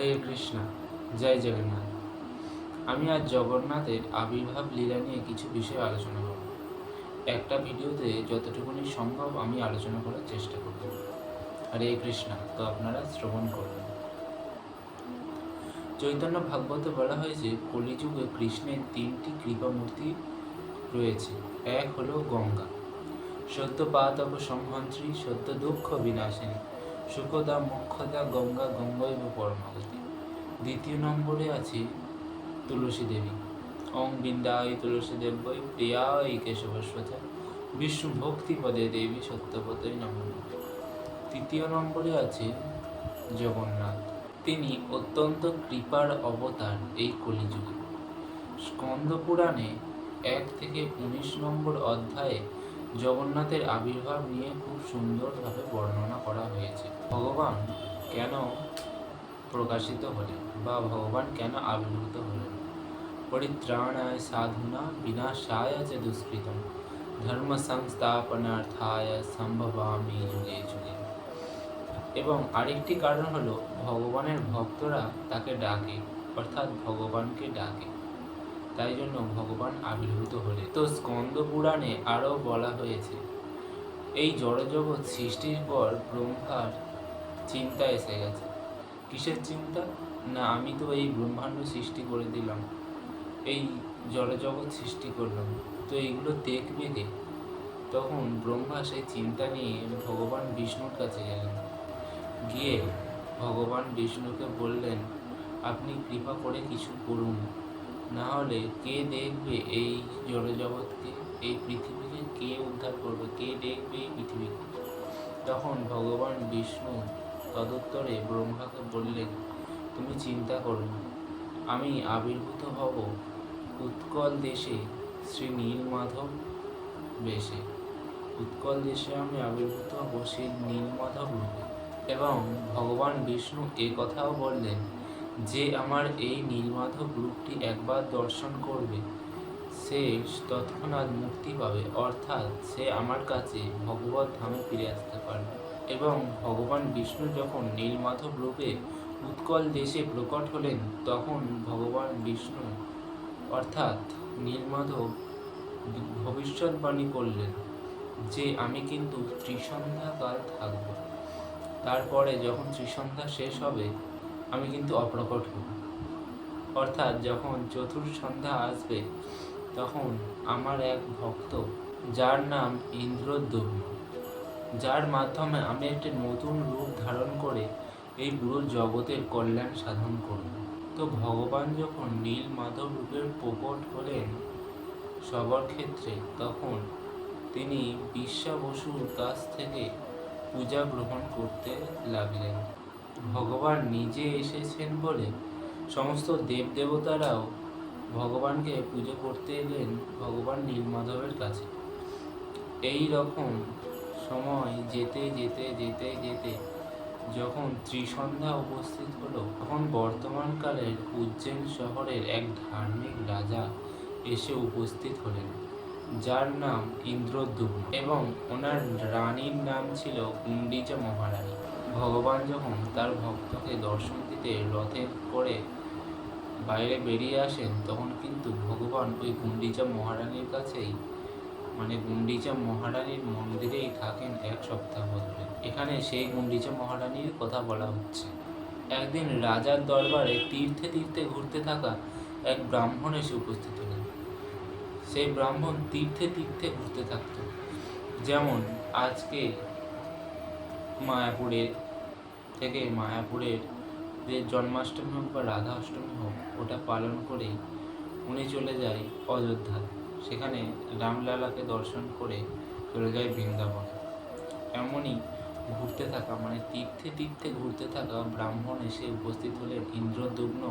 হরে কৃষ্ণ, জয় জগন্নাথ। আমি আজ জগন্নাথের আবির্ভাব লীলা নিয়ে কিছু বিষয় আলোচনা করব। একটা ভিডিওতে যতটুকুনি সম্ভব আমি আলোচনা করার চেষ্টা করব। হরে কৃষ্ণ। তো আপনারা শ্রবণ করবেন। চৈতন্য ভাগবতে বলা হয়েছে কলিযুগে কৃষ্ণের 3টি কৃপামূর্তি রয়েছে। এক হলো গঙ্গা, সত্য পাতক সংহন্ত্রী, সত্য দুঃখ বিনাশিনী, সুখদা মোক্ষদা গঙ্গা গঙ্গৈব পরমাগতি। দ্বিতীয় নম্বরে আছে তুলসী দেবী, ওং বিন্দায় তুলসী দেব্যই প্রিয়ায় কেশবস্বতা, বিষ্ণু ভক্তি পদে দেবী সত্যপদই নমঃ। তৃতীয় নম্বরে আছে জগন্নাথ, তিনি অত্যন্ত কৃপার অবতার এই কলিযুগে। স্কন্দ পুরাণে 1 থেকে 19 নম্বর অধ্যায়ে জগন্নাথের আবির্ভাব নিয়ে খুব সুন্দরভাবে বর্ণনা করা হয়েছে। ভগবান কেন প্রকাশিত হলেন বা ভগবান কেন আবির্ভূত হলেন। পরিত্রাণায় সাধুনা বিনাশায় চ দুষ্কৃতম ধর্ম সংস্থাপনার্থায় সম্ভবামি যুগে যুগে। এবং আরেকটি কারণ হলো ভগবানের ভক্তরা তাকে ডাকে, অর্থাৎ ভগবানকে ডাকে, তাই জন্য ভগবান আবির্ভূত হলেন। তো স্কন্দ পুরাণে আরও বলা হয়েছে এই জড়জগৎ সৃষ্টির পর ব্রহ্মার চিন্তা এসে গেছে। কিসের চিন্তা? না, আমি তো এই ব্রহ্মাণ্ড সৃষ্টি করে দিলাম, এই জড়জগৎ সৃষ্টি করলাম, তো এইগুলো দেখবে কে? তখন ব্রহ্মা সেই চিন্তা নিয়ে ভগবান বিষ্ণুর কাছে গেলেন। গিয়ে ভগবান বিষ্ণুকে বললেন, আপনি কৃপা করে কিছু করুন, না হলে কে দেখবে এই জড়জগৎকে, এই পৃথিবীকে কে উদ্ধার করবে, কে দেখবে এই পৃথিবীকে? তখন ভগবান বিষ্ণু তদুত্তরে ব্রহ্মাকে বললেন, তুমি চিন্তা করো না, আমি আবির্ভূত হব উৎকল দেশে শ্রী নীলমাধব বেশে। উৎকল দেশে আমি আবির্ভূত হব সেই নীলমাধব রূপে। এবং ভগবান বিষ্ণু এ কথাও বললেন যে আমার এই নীলমাধব রূপটি একবার দর্শন করবে সে তৎক্ষণাৎ মুক্তি পাবে, অর্থাৎ সে আমার কাছে ভগবত ধামে ফিরে আসতে পারবে। এবং ভগবান বিষ্ণু যখন নীলমাধব রূপে উৎকল দেশে প্রকট হলেন, তখন ভগবান বিষ্ণু অর্থাৎ নীলমাধব ভবিষ্যৎবাণী করলেন যে আমি কিন্তু ত্রিসন্ধ্যাকাল থাকব, তারপরে যখন ত্রিসন্ধ্যা শেষ হবে আমি কিন্তু অপ্রকট হব। অর্থাৎ যখন চতুর্সন্ধ্যা আসবে তখন আমার এক ভক্ত যার নাম ইন্দ্রদ্যুম্ন, যার মাধ্যমে আমি একটি নতুন রূপ ধারণ করে এই পুরো জগতের কল্যাণ সাধন করব। তো ভগবান যখন নীল মাধব রূপের প্রকট হলেন সবার ক্ষেত্রে, তখন তিনি বিশ্বা বসুর কাছ থেকে পূজা গ্রহণ করতে লাগলেন। ভগবান নিজে এসেছেন বলে সমস্ত দেবদেবতারাও ভগবানকে পুজো করতে এলেন ভগবান নীলমাধবের কাছে। এই রকম সময় যেতে যেতে যেতে যেতে যখন ত্রিসন্ধ্যা উপস্থিত হলো, তখন বর্তমানকালের উজ্জৈন শহরের এক ধার্মিক রাজা এসে উপস্থিত হলেন, যার নাম ইন্দ্রদ্যুম্ন, এবং ওনার রানীর নাম ছিল গুন্ডিচা মহারানী। ভগবান যখন তার ভক্তকে দর্শন দিতে রথে করে বাইরে বেরিয়ে আসেন, তখন কিন্তু ভগবান ওই গুন্ডিচা মহারানীর কাছেই, মানে গুন্ডিচা মহারানীর মন্দিরেই থাকেন 1 সপ্তাহ ধরে। এখানে সেই গুন্ডিচা মহারানীর কথা বলা হচ্ছে। একদিন রাজার দরবারে তীর্থে তীর্থে ঘুরতে থাকা এক ব্রাহ্মণ এসে উপস্থিত হলেন। সেই ব্রাহ্মণ তীর্থে তীর্থে ঘুরতে থাকত। যেমন আজকে মায়াপুরের যে জন্মাষ্টমী হোক বা রাধা অষ্টমী হোক, ওটা পালন করে উনি চলে যায় অযোধ্যা, সেখানে রামলালাকে দর্শন করে চলে যায় বৃন্দাবন। এমনই ঘুরতে থাকা, মানে তীর্থে তীর্থে ঘুরতে থাকা ব্রাহ্মণ এসে উপস্থিত হলেন ইন্দ্রদ্যুম্ন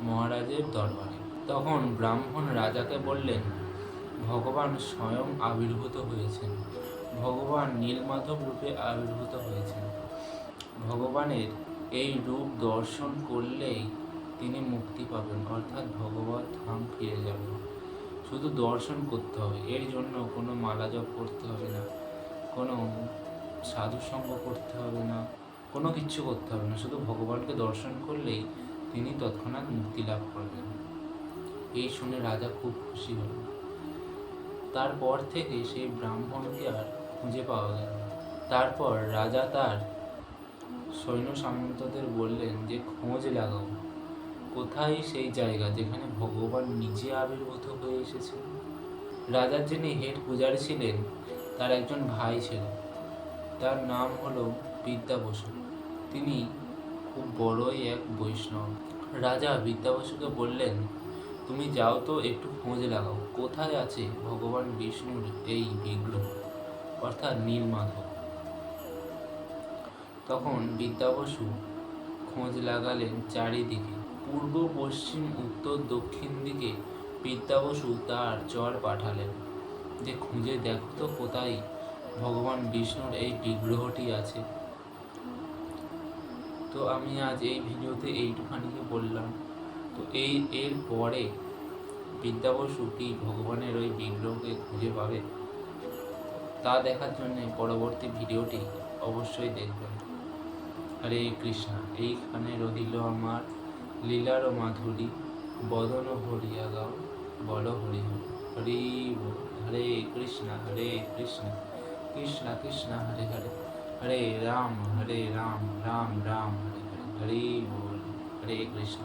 মহারাজের দরবারে। তখন ব্রাহ্মণ রাজাকে বললেন, ভগবান স্বয়ং আবির্ভূত হয়েছেন, ভগবান নীলমাধব রূপে আবির্ভূত হয়েছেন। ভগবানের এই রূপ দর্শন করলেই তিনি মুক্তি পাবেন, অর্থাৎ ভগবত ধাম ফিরে যাবেন। শুধু দর্শন করতে হবে, এর জন্য কোনো মালা জপ করতে হবে না, কোনো সাধুসঙ্গ করতে হবে না, কোনো কিচ্ছু করতে হবে না, শুধু ভগবানকে দর্শন করলেই তিনি তৎক্ষণাৎ মুক্তি লাভ করবেন। এই শুনে রাজা খুব খুশি হলেন। তারপর থেকে সেই ব্রাহ্মণকে আর খুঁজে পাওয়া গেল না। তারপর রাজা তার সৈন্য সামন্তদের বললেন যে খোঁজ লাগাও, কোথায় সেই জায়গা যেখানে ভগবান নিজে আবির্ভূত হয়ে এসেছেন। রাজার যিনি হেড পূজারী ছিলেন তার একজন ভাই ছিল, তার নাম হলো বিদ্যা বসু। তিনি খুব বড়ই এক বৈষ্ণব। রাজা বিদ্যা বসুকে বললেন, তুমি যাও তো একটু খোঁজ লাগাও, কোথায় আছে ভগবান বিষ্ণুর এই বিগ্রহ, অর্থাৎ নীলমাধব। তখন বিদ্যা বসু খোঁজ লাগালেন চারিদিকে, পূর্ব পশ্চিম উত্তর দক্ষিণ দিকে। বিদ্যা বসু তার চর পাঠালেন যে খুঁজে দেখো তো কোথায় ভগবান বিষ্ণুর এই বিগ্রহটি আছে। তো আমি আজ এই ভিডিওতে এইটুখানি বললাম। তো এর পরে বিদ্যা বসু কি ভগবানের ওই বিগ্রহকে খুঁজে পাবে, তা দেখার জন্য পরবর্তী ভিডিওটি অবশ্যই দেখবেন। হরে কৃষ্ণ। এইখানে রহিল আমার লীলার মাধুরী, বদন ভরিয়া গাও, বল হরি হরি। হরি বল। হরে কৃষ্ণ কৃষ্ণ কৃষ্ণ হরে হরে, হরে রাম রাম রাম হরে হরে। হরি বল। হরে কৃষ্ণ।